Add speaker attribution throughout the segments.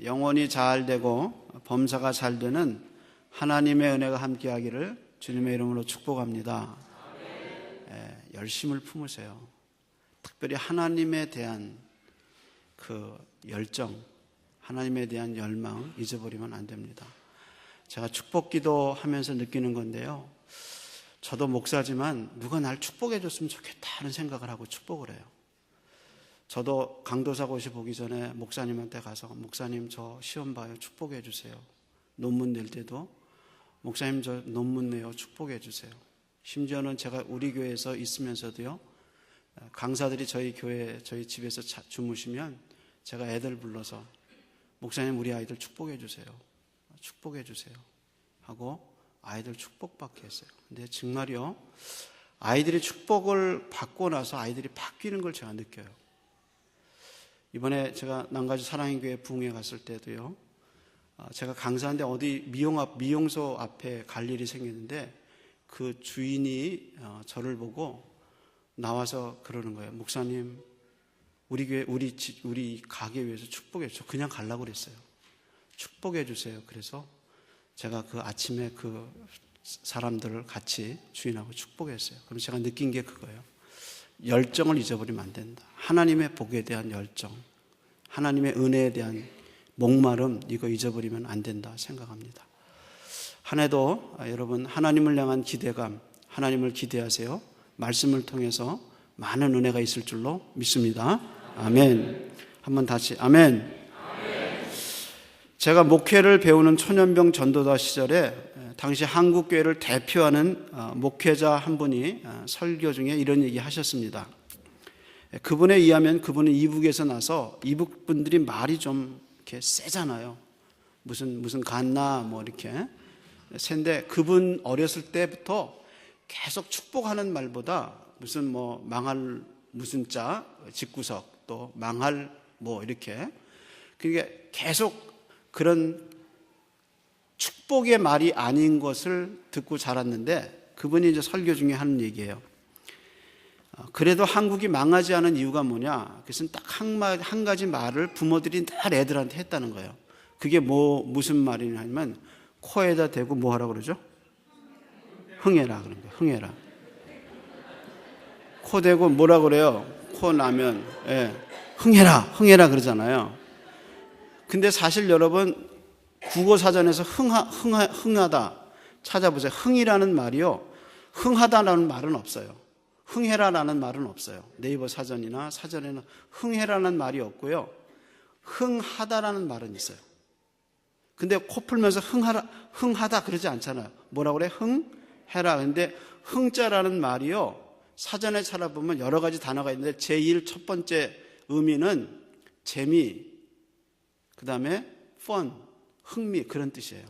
Speaker 1: 영혼이 잘 되고 범사가 잘 되는 하나님의 은혜가 함께하기를 주님의 이름으로 축복합니다. 열심을 품으세요. 특별히 하나님에 대한 그 열정, 하나님에 대한 열망 잊어버리면 안 됩니다. 제가 축복기도 하면서 느끼는 건데요, 저도 목사지만 누가 날 축복해 줬으면 좋겠다 하는 생각을 하고 축복을 해요. 저도 강도사고시 보기 전에 목사님한테 가서 목사님 저 시험 봐요, 축복해 주세요. 논문 낼 때도 목사님 저 논문 내요, 축복해 주세요. 심지어는 제가 우리 교회에서 있으면서도요, 강사들이 저희 교회 저희 집에서 주무시면 제가 애들 불러서 목사님 우리 아이들 축복해 주세요, 축복해 주세요 하고 아이들 축복받게 했어요. 근데 정말요, 아이들이 축복을 받고 나서 아이들이 바뀌는 걸 제가 느껴요. 이번에 제가 남가주 사랑의 교회 부흥회 갔을 때도요, 제가 강사인데 어디 미용소 앞에 갈 일이 생겼는데 그 주인이 저를 보고 나와서 그러는 거예요. 목사님, 우리 교회, 우리 가게 위해서 축복해 주세요. 그냥 가려고 그랬어요. 축복해 주세요. 그래서 제가 그 아침에 그 사람들을 같이 주인하고 축복했어요. 그럼 제가 느낀 게 그거예요. 열정을 잊어버리면 안 된다. 하나님의 복에 대한 열정, 하나님의 은혜에 대한 목마름, 이거 잊어버리면 안 된다 생각합니다. 한 해도 여러분 하나님을 향한 기대감, 하나님을 기대하세요. 말씀을 통해서 많은 은혜가 있을 줄로 믿습니다. 아멘. 한번 다시 아멘. 제가 목회를 배우는 초년병 전도자 시절에 당시 한국교회를 대표하는 목회자 한 분이 설교 중에 이런 얘기 하셨습니다. 그분에 의하면 그분은 이북에서 나서 이북 분들이 말이 좀 이렇게 세잖아요. 무슨 갔나 뭐 이렇게 센데, 그분 어렸을 때부터 계속 축복하는 말보다 무슨 뭐 망할 무슨 자 집구석 또 망할 뭐 이렇게, 그게 계속 그런 축복의 말이 아닌 것을 듣고 자랐는데, 그분이 이제 설교 중에 하는 얘기예요. 그래도 한국이 망하지 않은 이유가 뭐냐? 그것은 딱 한 가지 말을 부모들이 늘 애들한테 했다는 거예요. 그게 무슨 말이냐면 코에다 대고 뭐 하라고 그러죠? 흥해라 그런 거예요. 흥해라. 코 대고 뭐라 그래요? 코 나면 흥해라 그러잖아요. 근데 사실 여러분 국어사전에서 흥하다 찾아보세요. 흥이라는 말이요, 흥하다라는 말은 없어요. 흥해라라는 말은 없어요. 네이버 사전이나 사전에는 흥해라는 말이 없고요, 흥하다라는 말은 있어요. 근데 코 풀면서 흥하다 그러지 않잖아요. 뭐라 그래? 흥해라. 근데 흥자라는 말이요, 사전에 찾아보면 여러 가지 단어가 있는데 제일 첫 번째 의미는 재미, 그 다음에 fun, 흥미, 그런 뜻이에요.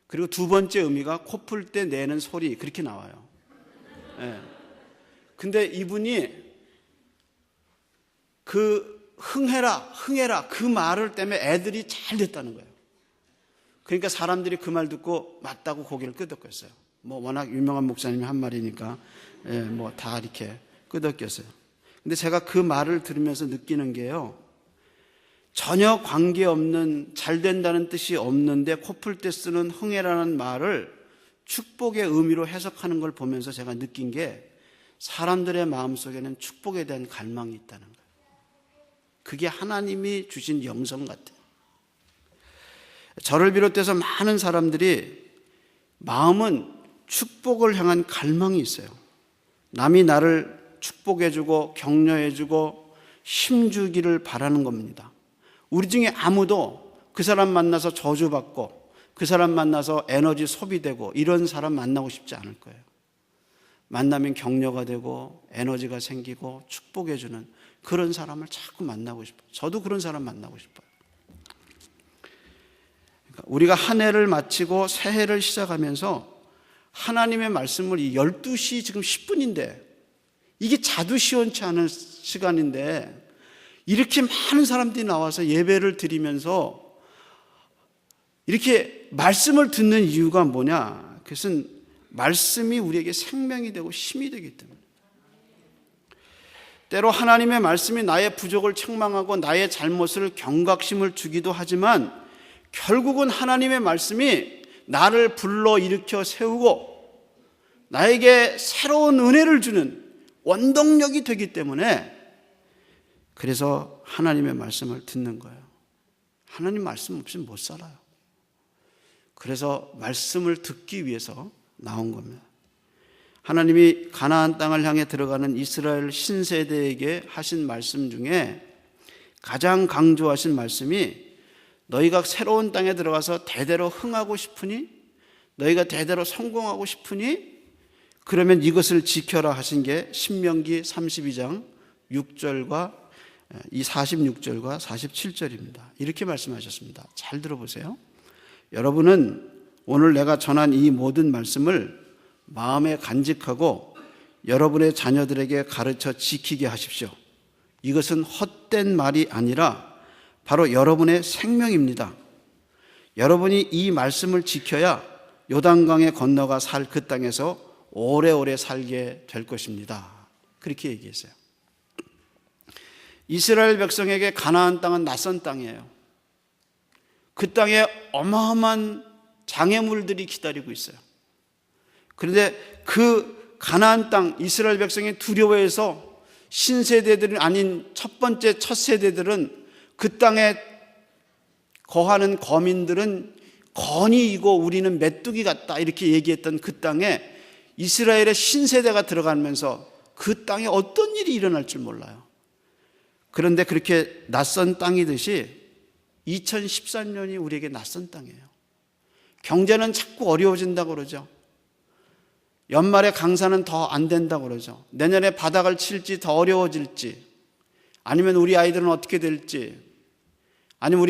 Speaker 1: 그리고 두 번째 의미가 코 풀 때 내는 소리, 그렇게 나와요. 근데 이분이 그 흥해라 그 말을 때문에 애들이 잘 됐다는 거예요. 그러니까 사람들이 그 말 듣고 맞다고 고개를 끄덕였어요. 뭐 워낙 유명한 목사님이 한 말이니까 뭐 다 이렇게 끄덕였어요. 근데 제가 그 말을 들으면서 느끼는 게요, 전혀 관계없는, 잘 된다는 뜻이 없는데 코 풀 때 쓰는 흥해라는 말을 축복의 의미로 해석하는 걸 보면서 제가 느낀 게, 사람들의 마음속에는 축복에 대한 갈망이 있다는 거예요. 그게 하나님이 주신 영성 같아요. 저를 비롯해서 많은 사람들이 마음은 축복을 향한 갈망이 있어요. 남이 나를 축복해주고 격려해주고 힘주기를 바라는 겁니다. 우리 중에 아무도 그 사람 만나서 저주받고 그 사람 만나서 에너지 소비되고 이런 사람 만나고 싶지 않을 거예요. 만나면 격려가 되고 에너지가 생기고 축복해주는 그런 사람을 자꾸 만나고 싶어요. 저도 그런 사람 만나고 싶어요. 그러니까 우리가 한 해를 마치고 새 해를 시작하면서 하나님의 말씀을 이 12시 지금 10분인데 이게 자두 시원치 않은 시간인데 이렇게 많은 사람들이 나와서 예배를 드리면서 이렇게 말씀을 듣는 이유가 뭐냐? 그것은 말씀이 우리에게 생명이 되고 힘이 되기 때문에. 때로 하나님의 말씀이 나의 부족을 책망하고 나의 잘못을 경각심을 주기도 하지만 결국은 하나님의 말씀이 나를 불러일으켜 세우고 나에게 새로운 은혜를 주는 원동력이 되기 때문에 그래서 하나님의 말씀을 듣는 거예요. 하나님 말씀 없이 못 살아요. 그래서 말씀을 듣기 위해서 나온 겁니다. 하나님이 가나안 땅을 향해 들어가는 이스라엘 신세대에게 하신 말씀 중에 가장 강조하신 말씀이 너희가 새로운 땅에 들어가서 대대로 흥하고 싶으니, 너희가 대대로 성공하고 싶으니 그러면 이것을 지켜라 하신 게 신명기 32장 6절과 이 46절과 47절입니다. 이렇게 말씀하셨습니다. 잘 들어보세요. 여러분은 오늘 내가 전한 이 모든 말씀을 마음에 간직하고 여러분의 자녀들에게 가르쳐 지키게 하십시오. 이것은 헛된 말이 아니라 바로 여러분의 생명입니다. 여러분이 이 말씀을 지켜야 요단강에 건너가 살 그 땅에서 오래오래 살게 될 것입니다. 그렇게 얘기했어요. 이스라엘 백성에게 가나안 땅은 낯선 땅이에요. 그 땅에 어마어마한 장애물들이 기다리고 있어요. 그런데 그 가나안 땅 이스라엘 백성이 두려워해서 신세대들이 아닌 첫 세대들은 그 땅에 거하는 거민들은 건이이고 우리는 메뚜기 같다 이렇게 얘기했던 그 땅에 이스라엘의 신세대가 들어가면서 그 땅에 어떤 일이 일어날 줄 몰라요. 그런데 그렇게 낯선 땅이듯이 2014년이 우리에게 낯선 땅이에요. 경제는 자꾸 어려워진다고 그러죠. 연말에 강사는 더 안 된다고 그러죠. 내년에 바닥을 칠지 더 어려워질지, 아니면 우리 아이들은 어떻게 될지, 아니면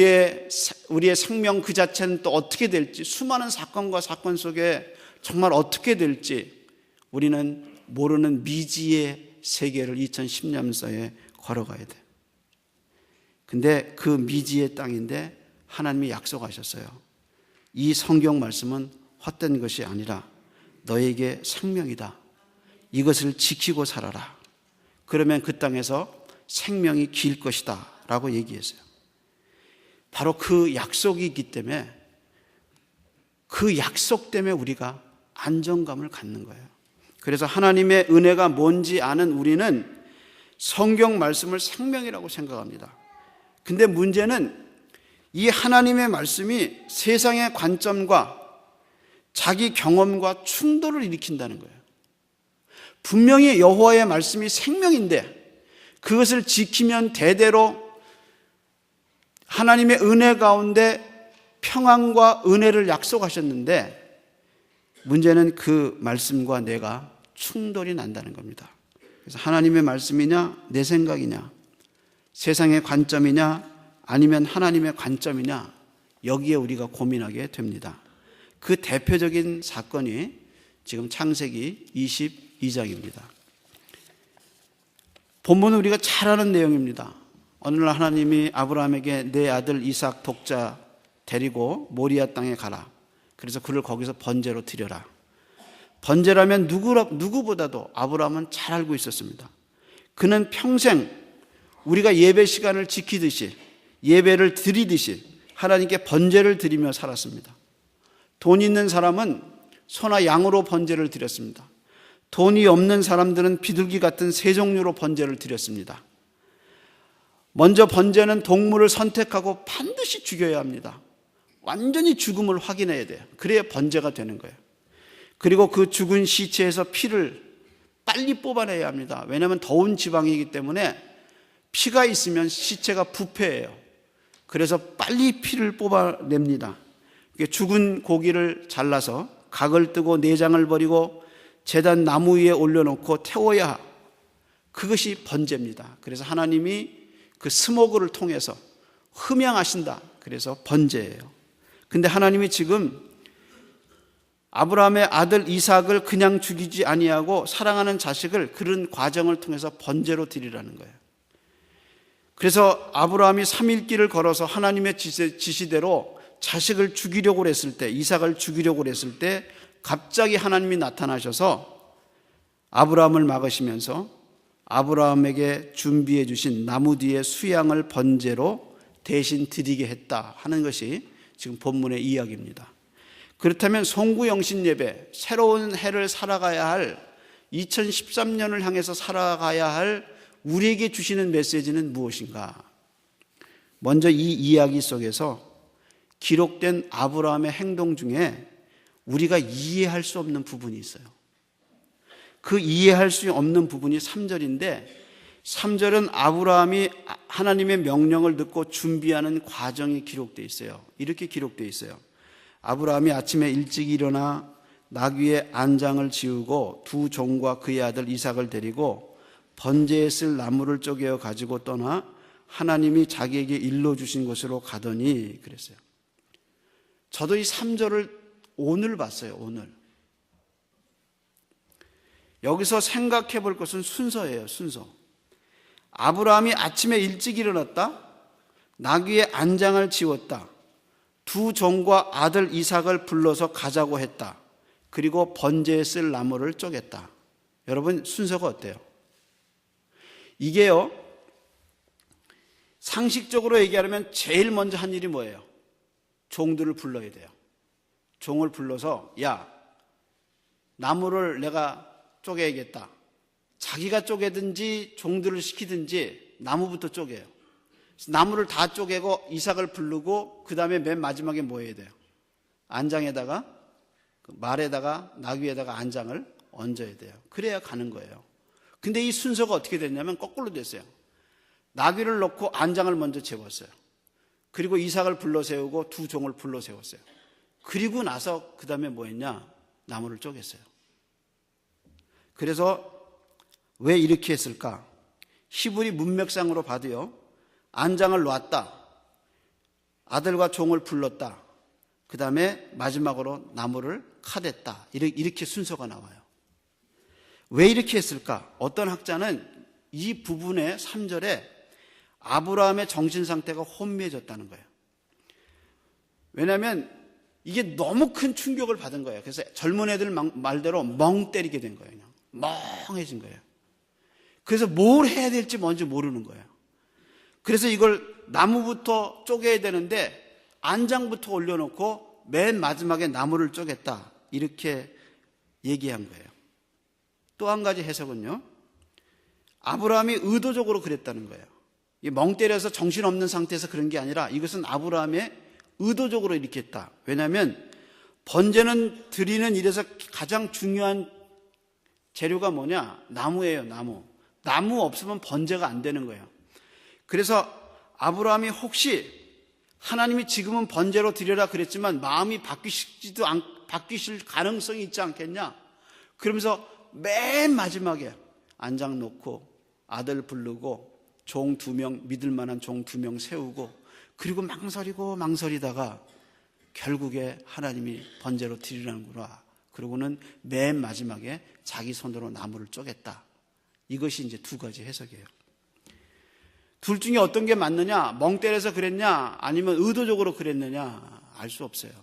Speaker 1: 우리의 생명 그 자체는 또 어떻게 될지, 수많은 사건과 사건 속에 정말 어떻게 될지 우리는 모르는 미지의 세계를 2010년서에 걸어가야 돼. 근데 그 미지의 땅인데 하나님이 약속하셨어요. 이 성경 말씀은 헛된 것이 아니라 너에게 생명이다. 이것을 지키고 살아라. 그러면 그 땅에서 생명이 길 것이다 라고 얘기했어요. 바로 그 약속이 있기 때문에, 그 약속 때문에 우리가 안정감을 갖는 거예요. 그래서 하나님의 은혜가 뭔지 아는 우리는 성경 말씀을 생명이라고 생각합니다. 근데 문제는 이 하나님의 말씀이 세상의 관점과 자기 경험과 충돌을 일으킨다는 거예요. 분명히 여호와의 말씀이 생명인데 그것을 지키면 대대로 하나님의 은혜 가운데 평안과 은혜를 약속하셨는데, 문제는 그 말씀과 내가 충돌이 난다는 겁니다. 그래서 하나님의 말씀이냐 내 생각이냐, 세상의 관점이냐 아니면 하나님의 관점이냐, 여기에 우리가 고민하게 됩니다. 그 대표적인 사건이 지금 창세기 22장입니다. 본문은 우리가 잘 아는 내용입니다. 어느 날 하나님이 아브라함에게 내 아들 이삭 독자 데리고 모리아 땅에 가라. 그래서 그를 거기서 번제로 드려라. 번제라면 누구보다도 아브라함은 잘 알고 있었습니다. 그는 평생 우리가 예배 시간을 지키듯이, 예배를 드리듯이 하나님께 번제를 드리며 살았습니다. 돈 있는 사람은 소나 양으로 번제를 드렸습니다. 돈이 없는 사람들은 비둘기 같은 새 종류로 번제를 드렸습니다. 먼저 번제는 동물을 선택하고 반드시 죽여야 합니다. 완전히 죽음을 확인해야 돼요. 그래야 번제가 되는 거예요. 그리고 그 죽은 시체에서 피를 빨리 뽑아내야 합니다. 왜냐하면 더운 지방이기 때문에 피가 있으면 시체가 부패해요. 그래서 빨리 피를 뽑아냅니다. 죽은 고기를 잘라서 각을 뜨고 내장을 버리고 제단 나무 위에 올려놓고 태워야, 그것이 번제입니다. 그래서 하나님이 그 스모그를 통해서 흠양하신다. 그래서 번제예요. 근데 하나님이 지금 아브라함의 아들 이삭을 그냥 죽이지 아니하고 사랑하는 자식을 그런 과정을 통해서 번제로 드리라는 거예요. 그래서 아브라함이 3일 길을 걸어서 하나님의 지시대로 자식을 죽이려고 했을 때, 이삭을 죽이려고 했을 때 갑자기 하나님이 나타나셔서 아브라함을 막으시면서 아브라함에게 준비해 주신 나무 뒤에 수양을 번제로 대신 드리게 했다 하는 것이 지금 본문의 이야기입니다. 그렇다면 송구영신 예배, 새로운 해를 살아가야 할 2013년을 향해서 살아가야 할 우리에게 주시는 메시지는 무엇인가? 먼저 이 이야기 속에서 기록된 아브라함의 행동 중에 우리가 이해할 수 없는 부분이 있어요. 그 이해할 수 없는 부분이 3절인데 3절은 아브라함이 하나님의 명령을 듣고 준비하는 과정이 기록되어 있어요. 이렇게 기록되어 있어요. 아브라함이 아침에 일찍 일어나 나귀의 안장을 지우고 두 종과 그의 아들 이삭을 데리고 번제에 쓸 나무를 쪼개어 가지고 떠나 하나님이 자기에게 일러주신 곳으로 가더니 그랬어요. 저도 이 3절을 오늘 봤어요. 오늘. 여기서 생각해 볼 것은 순서예요. 순서. 아브라함이 아침에 일찍 일어났다. 나귀의 안장을 지웠다. 두 종과 아들 이삭을 불러서 가자고 했다. 그리고 번제에 쓸 나무를 쪼갰다. 여러분 순서가 어때요? 이게요, 상식적으로 얘기하면 제일 먼저 한 일이 뭐예요? 종들을 불러야 돼요. 종을 불러서 야, 나무를 내가 쪼개야겠다. 자기가 쪼개든지 종들을 시키든지 나무부터 쪼개요. 나무를 다 쪼개고 이삭을 부르고 그 다음에 맨 마지막에 뭐 해야 돼요? 안장에다가 말에다가 나귀에다가 안장을 얹어야 돼요. 그래야 가는 거예요. 근데 이 순서가 어떻게 됐냐면 거꾸로 됐어요. 나귀를 넣고 안장을 먼저 재웠어요. 그리고 이삭을 불러 세우고 두 종을 불러 세웠어요. 그리고 나서 그 다음에 뭐 했냐? 나무를 쪼갰어요. 그래서 왜 이렇게 했을까? 히브리 문맥상으로 봐도요, 안장을 놨다, 아들과 종을 불렀다, 그 다음에 마지막으로 나무를 카댔다, 이렇게 순서가 나와요. 왜 이렇게 했을까? 어떤 학자는 이 부분의 3절에 아브라함의 정신 상태가 혼미해졌다는 거예요. 왜냐하면 이게 너무 큰 충격을 받은 거예요. 그래서 젊은 애들 말대로 멍 때리게 된 거예요. 그냥 멍해진 거예요. 그래서 뭘 해야 될지 뭔지 모르는 거예요. 그래서 이걸 나무부터 쪼개야 되는데 안장부터 올려놓고 맨 마지막에 나무를 쪼갰다, 이렇게 얘기한 거예요. 또 한 가지 해석은요, 아브라함이 의도적으로 그랬다는 거예요. 멍 때려서 정신없는 상태에서 그런 게 아니라 이것은 아브라함의 의도적으로 이렇게 했다. 왜냐하면 번제는 드리는 일에서 가장 중요한 재료가 뭐냐? 나무예요. 나무 없으면 번제가 안 되는 거예요. 그래서 아브라함이 혹시 하나님이 지금은 번제로 드려라 그랬지만 마음이 바뀌실 가능성이 있지 않겠냐? 그러면서 맨 마지막에 안장 놓고 아들 부르고 종 2명, 믿을 만한 종 2명 세우고, 그리고 망설이다가 결국에 하나님이 번제로 드리라는구나. 그러고는 맨 마지막에 자기 손으로 나무를 쪼갰다. 이것이 이제 두 가지 해석이에요. 둘 중에 어떤 게 맞느냐? 멍 때려서 그랬냐? 아니면 의도적으로 그랬느냐? 알 수 없어요.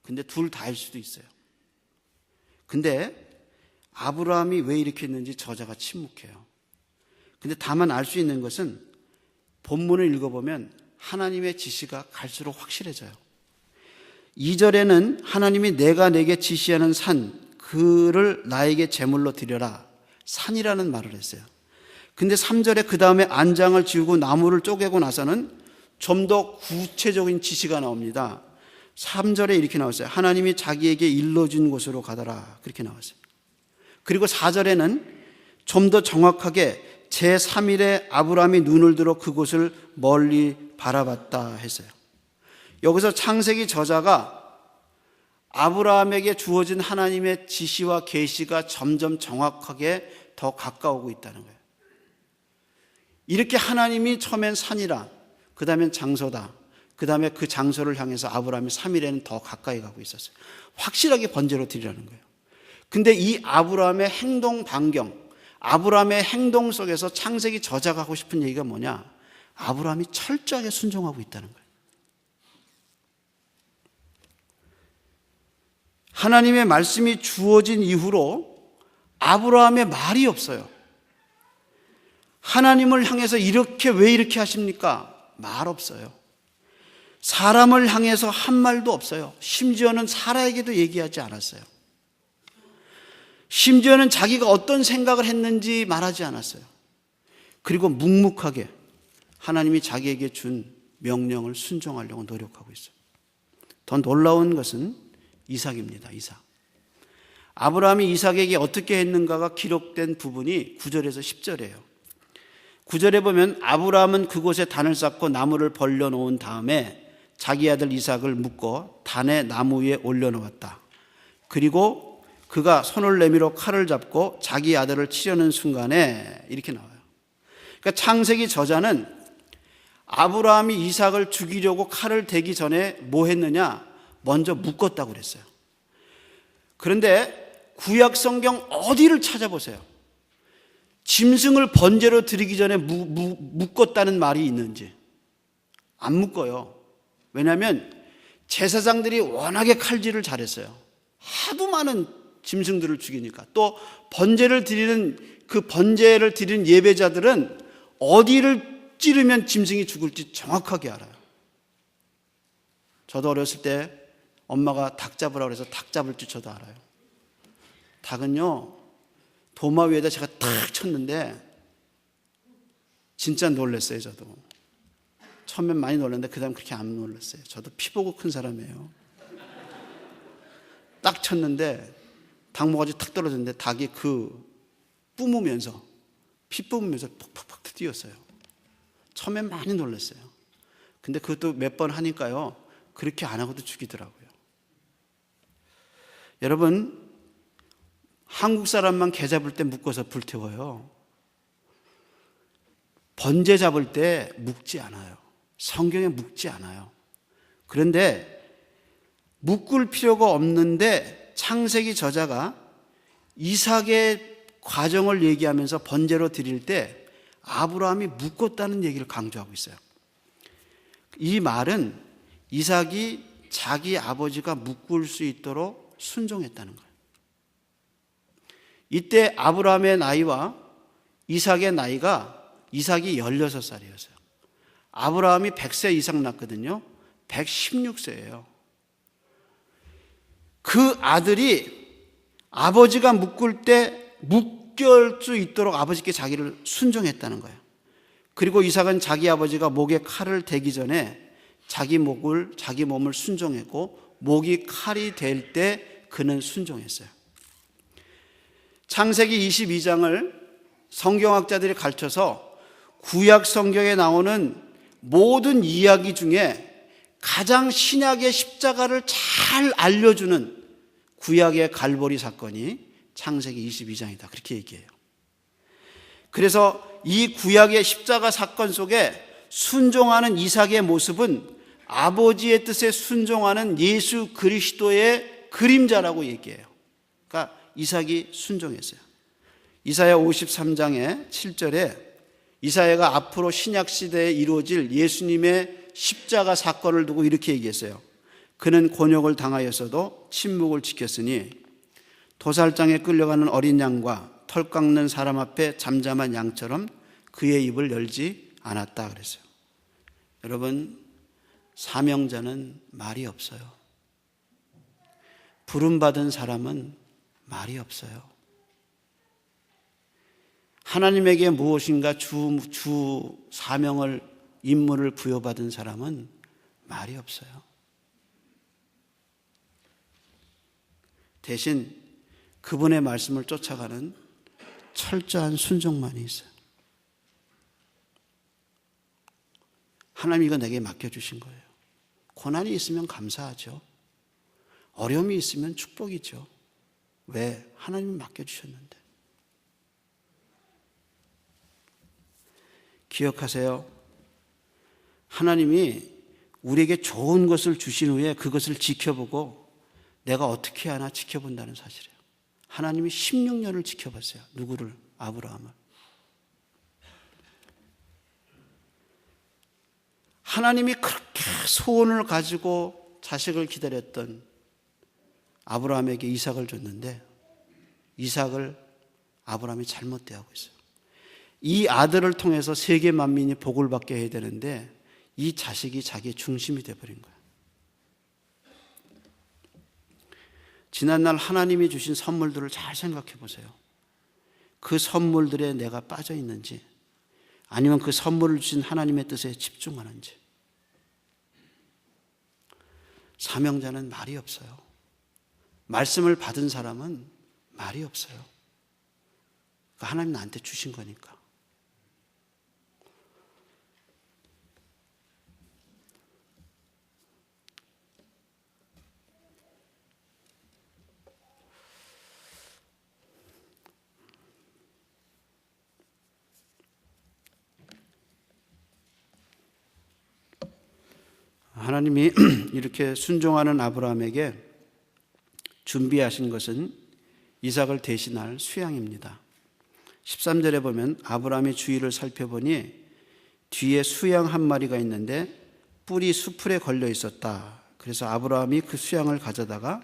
Speaker 1: 근데 둘 다일 수도 있어요. 근데 아브라함이 왜 이렇게 했는지 저자가 침묵해요. 근데 다만 알 수 있는 것은 본문을 읽어보면 하나님의 지시가 갈수록 확실해져요. 2절에는 하나님이 내가 내게 지시하는 산, 그를 나에게 제물로 드려라, 산이라는 말을 했어요. 근데 3절에 그 다음에 안장을 지우고 나무를 쪼개고 나서는 좀 더 구체적인 지시가 나옵니다. 3절에 이렇게 나왔어요. 하나님이 자기에게 일러준 곳으로 가더라, 그렇게 나왔어요. 그리고 4절에는 좀 더 정확하게 제3일에 아브라함이 눈을 들어 그곳을 멀리 바라봤다 했어요. 여기서 창세기 저자가 아브라함에게 주어진 하나님의 지시와 계시가 점점 정확하게 더 가까우고 있다는 거예요. 이렇게 하나님이 처음엔 산이라, 그 다음엔 장소다, 그 다음에 그 장소를 향해서 아브라함이 3일에는 더 가까이 가고 있었어요. 확실하게 번제로 드리라는 거예요. 근데 이 아브라함의 행동 반경, 아브라함의 행동 속에서 창세기 저자가 하고 싶은 얘기가 뭐냐? 아브라함이 철저하게 순종하고 있다는 거예요. 하나님의 말씀이 주어진 이후로 아브라함의 말이 없어요. 하나님을 향해서 왜 이렇게 하십니까? 말 없어요. 사람을 향해서 한 말도 없어요. 심지어는 사라에게도 얘기하지 않았어요. 심지어는 자기가 어떤 생각을 했는지 말하지 않았어요. 그리고 묵묵하게 하나님이 자기에게 준 명령을 순종하려고 노력하고 있어요. 더 놀라운 것은 이삭입니다. 이삭. 아브라함이 이삭에게 어떻게 했는가가 기록된 부분이 9절에서 10절이에요. 9절에 보면 아브라함은 그곳에 단을 쌓고 나무를 벌려놓은 다음에 자기 아들 이삭을 묶어 단의 나무 위에 올려놓았다. 그리고 그가 손을 내밀어 칼을 잡고 자기 아들을 치려는 순간에 이렇게 나와요. 그러니까 창세기 저자는 아브라함이 이삭을 죽이려고 칼을 대기 전에 뭐 했느냐? 먼저 묶었다고 그랬어요. 그런데 구약 성경 어디를 찾아보세요. 짐승을 번제로 드리기 전에 묶었다는 말이 있는지. 안 묶어요. 왜냐하면 제사장들이 워낙에 칼질을 잘했어요. 하도 많은 짐승들을 죽이니까. 또 번제를 드리는 예배자들은 어디를 찌르면 짐승이 죽을지 정확하게 알아요. 저도 어렸을 때 엄마가 닭 잡으라고 해서 닭 잡을 줄 저도 알아요. 닭은요, 도마 위에다 제가 탁 쳤는데 진짜 놀랐어요. 저도 처음엔 많이 놀랐는데 그 다음 그렇게 안 놀랐어요. 저도 피 보고 큰 사람이에요. 딱 쳤는데 닭모가지 탁 떨어졌는데 닭이 피 뿜으면서 퍽퍽퍽 뛰었어요. 처음엔 많이 놀랐어요. 근데 그것도 몇 번 하니까요, 그렇게 안 하고도 죽이더라고요. 여러분, 한국 사람만 개 잡을 때 묶어서 불태워요. 번제 잡을 때 묶지 않아요. 성경에 묶지 않아요. 그런데 묶을 필요가 없는데 창세기 저자가 이삭의 과정을 얘기하면서 번제로 드릴 때 아브라함이 묶었다는 얘기를 강조하고 있어요. 이 말은 이삭이 자기 아버지가 묶을 수 있도록 순종했다는 거예요. 이때 아브라함의 나이와 이삭의 나이가 이삭이 16살이었어요. 아브라함이 100세 이상 낳거든요. 116세예요. 그 아들이 아버지가 묶을 때 묶을 수 있도록 아버지께 자기를 순종했다는 거예요. 그리고 이삭은 자기 아버지가 목에 칼을 대기 전에 자기 몸을 순종했고 목이 칼이 될 때 그는 순종했어요. 창세기 22장을 성경학자들이 가르쳐서 구약 성경에 나오는 모든 이야기 중에 가장 신약의 십자가를 잘 알려주는 구약의 갈보리 사건이 창세기 22장이다. 그렇게 얘기해요. 그래서 이 구약의 십자가 사건 속에 순종하는 이삭의 모습은 아버지의 뜻에 순종하는 예수 그리스도의 그림자라고 얘기해요. 그러니까 이삭이 순종했어요. 이사야 53장의 7절에 이사야가 앞으로 신약 시대에 이루어질 예수님의 십자가 사건을 두고 이렇게 얘기했어요. 그는 곤욕을 당하였어도 침묵을 지켰으니 도살장에 끌려가는 어린 양과 털 깎는 사람 앞에 잠잠한 양처럼 그의 입을 열지 않았다 그랬어요. 여러분, 사명자는 말이 없어요. 부름받은 사람은 말이 없어요. 하나님에게 무엇인가 주 사명을, 임무를 부여받은 사람은 말이 없어요. 대신 그분의 말씀을 쫓아가는 철저한 순종만이 있어요. 하나님 이거 내게 맡겨주신 거예요. 고난이 있으면 감사하죠. 어려움이 있으면 축복이죠. 왜? 하나님이 맡겨주셨는데. 기억하세요. 하나님이 우리에게 좋은 것을 주신 후에 그것을 지켜보고 내가 어떻게 하나 지켜본다는 사실이에요. 하나님이 16년을 지켜봤어요. 누구를? 아브라함을. 하나님이 그렇게 소원을 가지고 자식을 기다렸던 아브라함에게 이삭을 줬는데 이삭을 아브라함이 잘못 대하고 있어요. 이 아들을 통해서 세계 만민이 복을 받게 해야 되는데 이 자식이 자기의 중심이 되어버린 거예요. 지난날 하나님이 주신 선물들을 잘 생각해 보세요. 그 선물들에 내가 빠져 있는지, 아니면 그 선물을 주신 하나님의 뜻에 집중하는지. 사명자는 말이 없어요. 말씀을 받은 사람은 말이 없어요. 그러니까 하나님 나한테 주신 거니까. 하나님이 이렇게 순종하는 아브라함에게 준비하신 것은 이삭을 대신할 수양입니다. 13절에 보면 아브라함이 주위를 살펴보니 뒤에 수양 한 마리가 있는데 뿔이 수풀에 걸려 있었다. 그래서 아브라함이 그 수양을 가져다가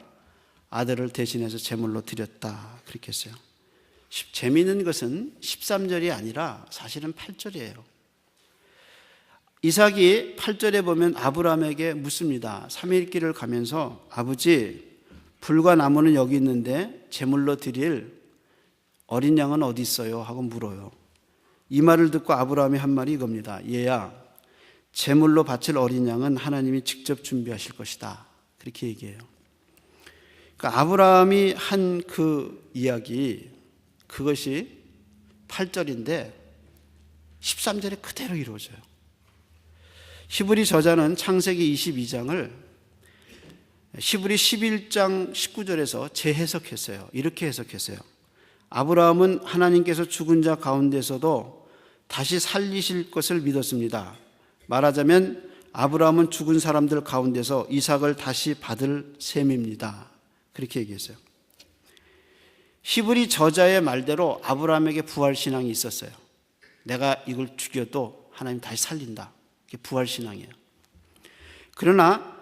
Speaker 1: 아들을 대신해서 제물로 드렸다. 그렇게 했어요. 재미있는 것은 13절이 아니라 사실은 8절이에요. 이삭이 8절에 보면 아브라함에게 묻습니다. 3일 길을 가면서 아버지, 불과 나무는 여기 있는데 제물로 드릴 어린 양은 어디 있어요? 하고 물어요. 이 말을 듣고 아브라함이 한 말이 이겁니다. 얘야, 제물로 바칠 어린 양은 하나님이 직접 준비하실 것이다. 그렇게 얘기해요. 그러니까 아브라함이 한 그 이야기, 그것이 8절인데 13절에 그대로 이루어져요. 히브리 저자는 창세기 22장을 히브리 11장 19절에서 재해석했어요. 이렇게 해석했어요. 아브라함은 하나님께서 죽은 자 가운데서도 다시 살리실 것을 믿었습니다. 말하자면 아브라함은 죽은 사람들 가운데서 이삭을 다시 받을 셈입니다. 그렇게 얘기했어요. 히브리 저자의 말대로 아브라함에게 부활신앙이 있었어요. 내가 이걸 죽여도 하나님 다시 살린다. 이게 부활신앙이에요. 그러나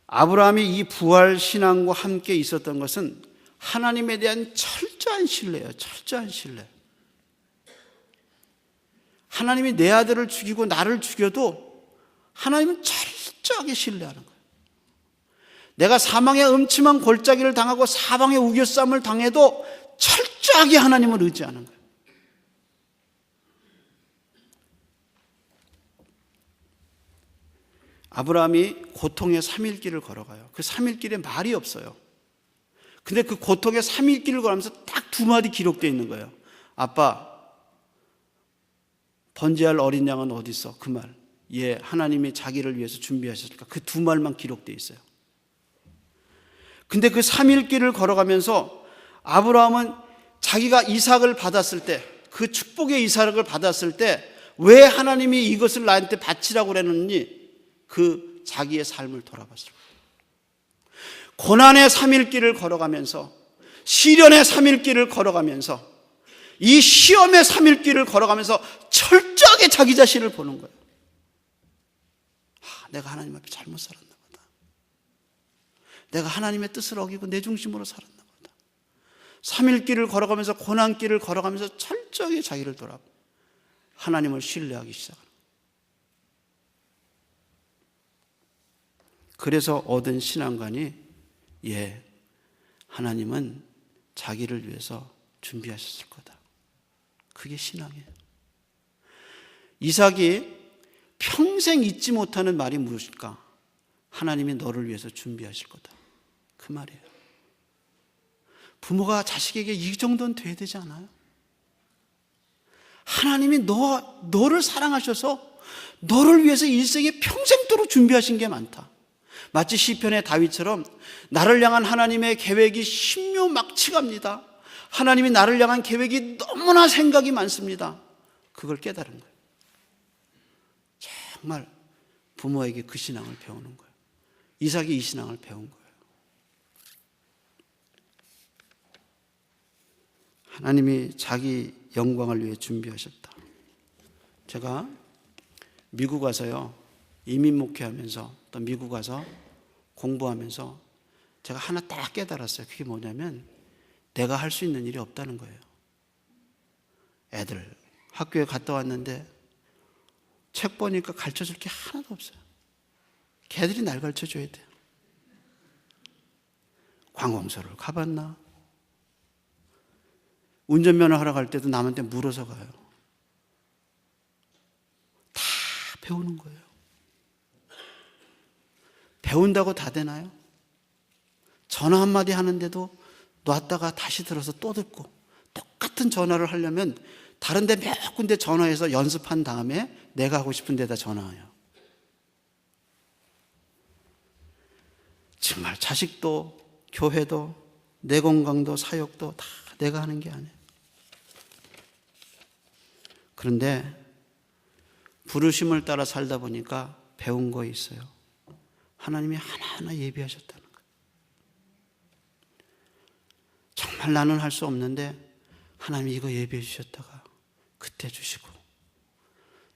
Speaker 1: 아브라함이 이 부활신앙과 함께 있었던 것은 하나님에 대한 철저한 신뢰예요. 철저한 신뢰. 하나님이 내 아들을 죽이고 나를 죽여도 하나님은 철저하게 신뢰하는 거예요. 내가 사망의 음침한 골짜기를 당하고 사방의 우겨쌈을 당해도 철저하게 하나님을 의지하는 거예요. 아브라함이 고통의 3일 길을 걸어가요. 그 3일 길에 말이 없어요. 근데 그 고통의 3일 길을 걸으면서 딱 두 마디 기록되어 있는 거예요. 아빠, 번제할 어린 양은 어디 있어? 그 말. 예, 하나님이 자기를 위해서 준비하셨을까? 그 두 말만 기록되어 있어요. 근데 그 3일 길을 걸어가면서 아브라함은 자기가 이삭을 받았을 때, 그 축복의 이삭을 받았을 때 왜 하나님이 이것을 나한테 바치라고 그랬는지 그 자기의 삶을 돌아봤어요. 고난의 3일 길을 걸어가면서, 시련의 3일 길을 걸어가면서, 이 시험의 3일 길을 걸어가면서 철저하게 자기 자신을 보는 거예요. 내가 하나님 앞에 잘못 살았나 보다. 내가 하나님의 뜻을 어기고 내 중심으로 살았나 보다. 3일 길을 걸어가면서, 고난 길을 걸어가면서 철저하게 자기를 돌아보고 하나님을 신뢰하기 시작합니다. 그래서 얻은 신앙관이, 예, 하나님은 자기를 위해서 준비하셨을 거다. 그게 신앙이에요. 이삭이 평생 잊지 못하는 말이 무엇일까? 하나님이 너를 위해서 준비하실 거다. 그 말이에요. 부모가 자식에게 이 정도는 돼야 되지 않아요? 하나님이 너를 사랑하셔서 너를 위해서 일생에 평생도록 준비하신 게 많다. 마치 시편의 다윗처럼 나를 향한 하나님의 계획이 신묘막측합니다. 하나님이 나를 향한 계획이 너무나 생각이 많습니다. 그걸 깨달은 거예요. 정말 부모에게 그 신앙을 배우는 거예요. 이삭이 이 신앙을 배운 거예요. 하나님이 자기 영광을 위해 준비하셨다. 제가 미국 와서요, 이민 목회하면서 또 미국 와서 공부하면서 제가 하나 딱 깨달았어요. 그게 뭐냐면 내가 할 수 있는 일이 없다는 거예요. 애들 학교에 갔다 왔는데 책 보니까 가르쳐줄 게 하나도 없어요. 걔들이 날 가르쳐줘야 돼요. 관공서를 가봤나? 운전면허 하러 갈 때도 남한테 물어서 가요. 다 배우는 거예요. 배운다고 다 되나요? 전화 한마디 하는데도 놨다가 다시 들어서 또 듣고, 똑같은 전화를 하려면 다른 데 몇 군데 전화해서 연습한 다음에 내가 하고 싶은 데다 전화해요. 정말 자식도 교회도 내 건강도 사역도 다 내가 하는 게 아니에요. 그런데 부르심을 따라 살다 보니까 배운 거 있어요. 하나님이 하나하나 예비하셨다는 거예요. 정말 나는 할 수 없는데 하나님이 이거 예비해 주셨다가 그때 주시고,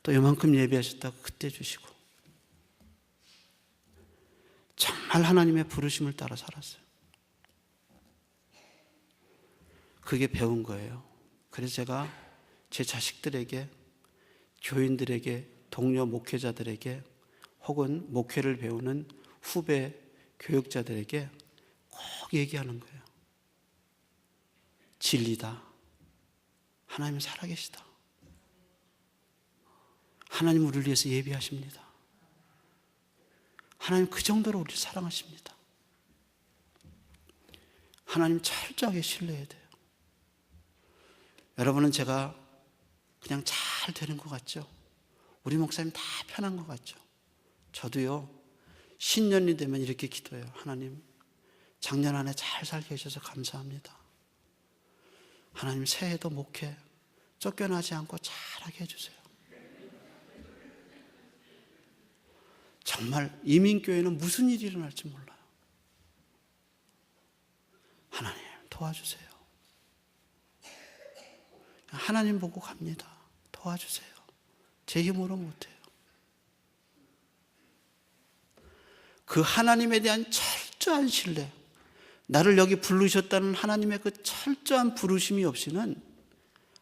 Speaker 1: 또 이만큼 예비하셨다가 그때 주시고, 정말 하나님의 부르심을 따라 살았어요. 그게 배운 거예요. 그래서 제가 제 자식들에게, 교인들에게, 동료 목회자들에게, 혹은 목회를 배우는 후배 교육자들에게 꼭 얘기하는 거예요. 진리다. 하나님은 살아계시다. 하나님 우리를 위해서 예비하십니다. 하나님 그 정도로 우리를 사랑하십니다. 하나님 철저하게 신뢰해야 돼요. 여러분은 제가 그냥 잘 되는 것 같죠? 우리 목사님 다 편한 것 같죠? 저도요, 신년이 되면 이렇게 기도해요. 하나님, 작년 한 해 잘 살게 해주셔서 감사합니다. 하나님, 새해도 목회 쫓겨나지 않고 잘하게 해주세요. 정말 이민교회는 무슨 일이 일어날지 몰라요. 하나님 도와주세요. 하나님 보고 갑니다. 도와주세요. 제 힘으로 못해요. 그 하나님에 대한 철저한 신뢰, 나를 여기 부르셨다는 하나님의 그 철저한 부르심이 없이는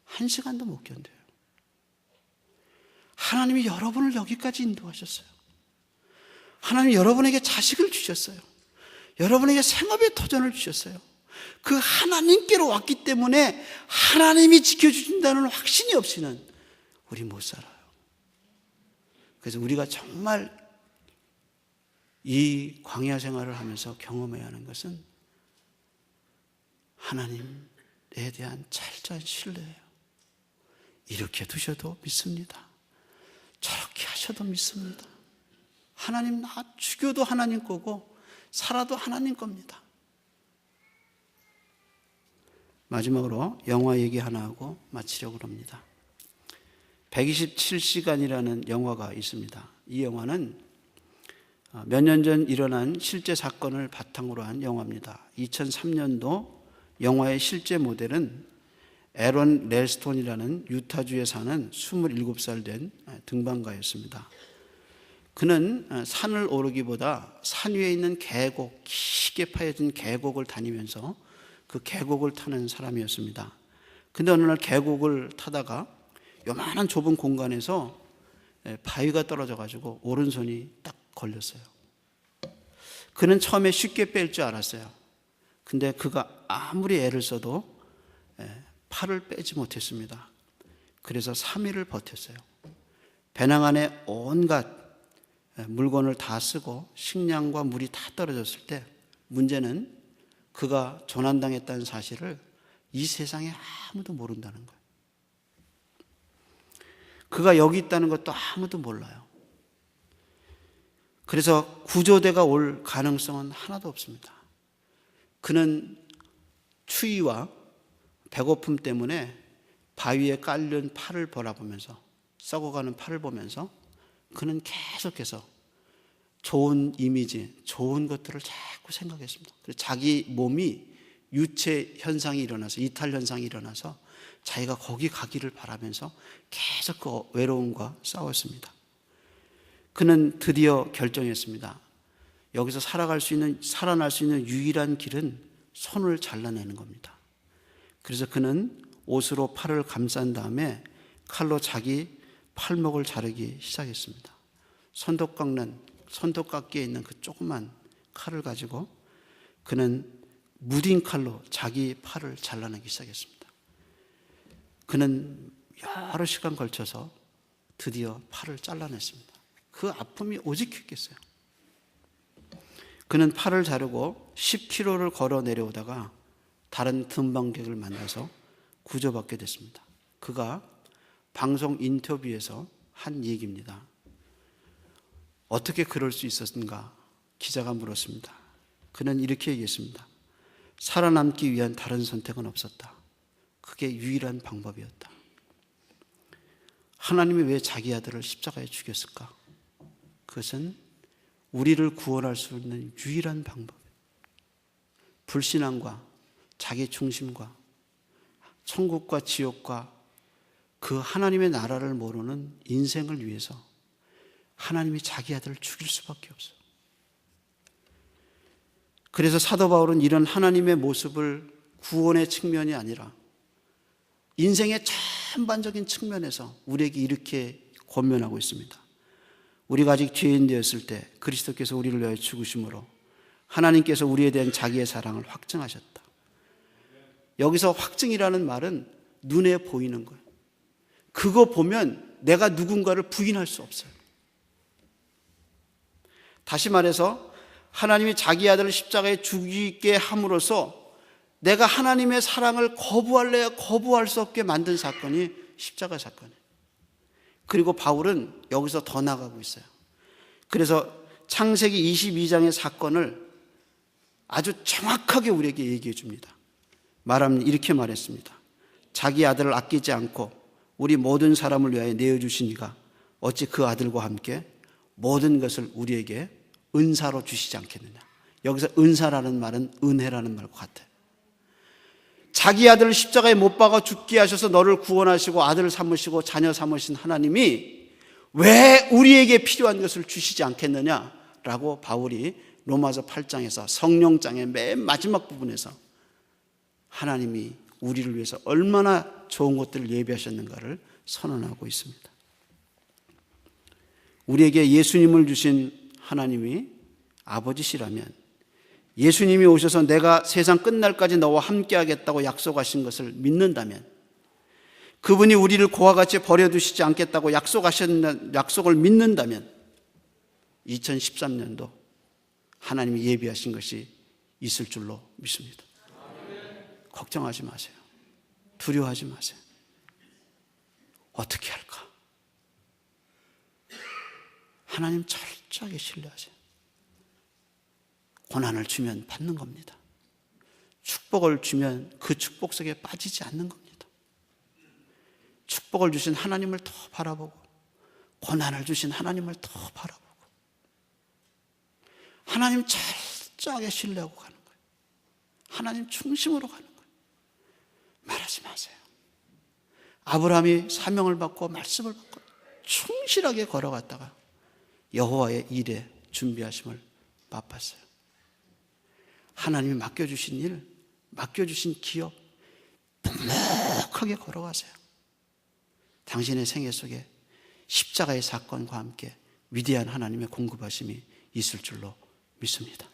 Speaker 1: 한 시간도 못 견뎌요. 하나님이 여러분을 여기까지 인도하셨어요. 하나님이 여러분에게 자식을 주셨어요. 여러분에게 생업의 터전을 주셨어요. 그 하나님께로 왔기 때문에 하나님이 지켜주신다는 확신이 없이는 우리 못 살아요. 그래서 우리가 정말 이 광야 생활을 하면서 경험해야 하는 것은 하나님에 대한 철저한 신뢰예요. 이렇게 두셔도 믿습니다. 저렇게 하셔도 믿습니다. 하나님, 나 죽여도 하나님 거고 살아도 하나님 겁니다. 마지막으로 영화 얘기 하나 하고 마치려고 합니다. 127시간이라는 영화가 있습니다. 이 영화는 몇 년 전 일어난 실제 사건을 바탕으로 한 영화입니다. 2003년도 영화의 실제 모델은 에런 렐스톤이라는 유타주에 사는 27살 된 등반가였습니다. 그는 산을 오르기보다 산 위에 있는 계곡, 깊게 파여진 계곡을 다니면서 그 계곡을 타는 사람이었습니다. 근데 어느 날 계곡을 타다가 요만한 좁은 공간에서 바위가 떨어져 가지고 오른손이 딱 걸렸어요. 그는 처음에 쉽게 뺄 줄 알았어요. 근데 그가 아무리 애를 써도 팔을 빼지 못했습니다. 그래서 3일을 버텼어요. 배낭 안에 온갖 물건을 다 쓰고 식량과 물이 다 떨어졌을 때 문제는 그가 조난당했다는 사실을 이 세상에 아무도 모른다는 거예요. 그가 여기 있다는 것도 아무도 몰라요. 그래서 구조대가 올 가능성은 하나도 없습니다. 그는 추위와 배고픔 때문에 바위에 깔린 팔을 바라보면서, 썩어가는 팔을 보면서 그는 계속해서 좋은 이미지, 좋은 것들을 자꾸 생각했습니다. 그래서 자기 몸이 유체 현상이 일어나서, 이탈 현상이 일어나서 자기가 거기 가기를 바라면서 계속 그 외로움과 싸웠습니다. 그는 드디어 결정했습니다. 여기서 살아날 수 있는 유일한 길은 손을 잘라내는 겁니다. 그래서 그는 옷으로 팔을 감싼 다음에 칼로 자기 팔목을 자르기 시작했습니다. 손톱깎이에 있는 그 조그만 칼을 가지고 그는 무딘 칼로 자기 팔을 잘라내기 시작했습니다. 그는 여러 시간 걸쳐서 드디어 팔을 잘라냈습니다. 그 아픔이 오직했겠어요. 그는 팔을 자르고 10km를 걸어 내려오다가 다른 등반객을 만나서 구조받게 됐습니다. 그가 방송 인터뷰에서 한 얘기입니다. 어떻게 그럴 수 있었는가? 기자가 물었습니다. 그는 이렇게 얘기했습니다. 살아남기 위한 다른 선택은 없었다. 그게 유일한 방법이었다. 하나님이 왜 자기 아들을 십자가에 죽였을까? 그것은 우리를 구원할 수 있는 유일한 방법이에요. 불신앙과 자기 중심과 천국과 지옥과 그 하나님의 나라를 모르는 인생을 위해서 하나님이 자기 아들을 죽일 수밖에 없어요. 그래서 사도 바울은 이런 하나님의 모습을 구원의 측면이 아니라 인생의 전반적인 측면에서 우리에게 이렇게 권면하고 있습니다. 우리가 아직 죄인 되었을 때 그리스도께서 우리를 위하여 죽으심으로 하나님께서 우리에 대한 자기의 사랑을 확증하셨다. 여기서 확증이라는 말은 눈에 보이는 거예요. 그거 보면 내가 누군가를 부인할 수 없어요. 다시 말해서 하나님이 자기 아들을 십자가에 죽이게 함으로써 내가 하나님의 사랑을 거부할래야 거부할 수 없게 만든 사건이 십자가 사건이에요. 그리고 바울은 여기서 더 나가고 있어요. 그래서 창세기 22장의 사건을 아주 정확하게 우리에게 얘기해 줍니다. 말하면 이렇게 말했습니다. 자기 아들을 아끼지 않고 우리 모든 사람을 위하여 내어주신 이가 어찌 그 아들과 함께 모든 것을 우리에게 은사로 주시지 않겠느냐. 여기서 은사라는 말은 은혜라는 말과 같아요. 자기 아들을 십자가에 못 박아 죽게 하셔서 너를 구원하시고 아들 삼으시고 자녀 삼으신 하나님이 왜 우리에게 필요한 것을 주시지 않겠느냐라고 바울이 로마서 8장에서 성령장의 맨 마지막 부분에서 하나님이 우리를 위해서 얼마나 좋은 것들을 예비하셨는가를 선언하고 있습니다. 우리에게 예수님을 주신 하나님이 아버지시라면 예수님이 오셔서 내가 세상 끝날까지 너와 함께 하겠다고 약속하신 것을 믿는다면, 그분이 우리를 고와 같이 버려두시지 않겠다고 약속하신 약속을 믿는다면 2013년도 하나님이 예비하신 것이 있을 줄로 믿습니다. 걱정하지 마세요. 두려워하지 마세요. 어떻게 할까? 하나님 철저하게 신뢰하세요. 고난을 주면 받는 겁니다. 축복을 주면 그 축복 속에 빠지지 않는 겁니다. 축복을 주신 하나님을 더 바라보고 고난을 주신 하나님을 더 바라보고 하나님 철저하게 신뢰하고 가는 거예요. 하나님 중심으로 가는 거예요. 말하지 마세요. 아브라함이 사명을 받고 말씀을 받고 충실하게 걸어갔다가 여호와의 일에 준비하심을 맛봤어요. 하나님이 맡겨주신 일, 맡겨주신 기업 묵묵하게 걸어가세요. 당신의 생애 속에 십자가의 사건과 함께 위대한 하나님의 공급하심이 있을 줄로 믿습니다.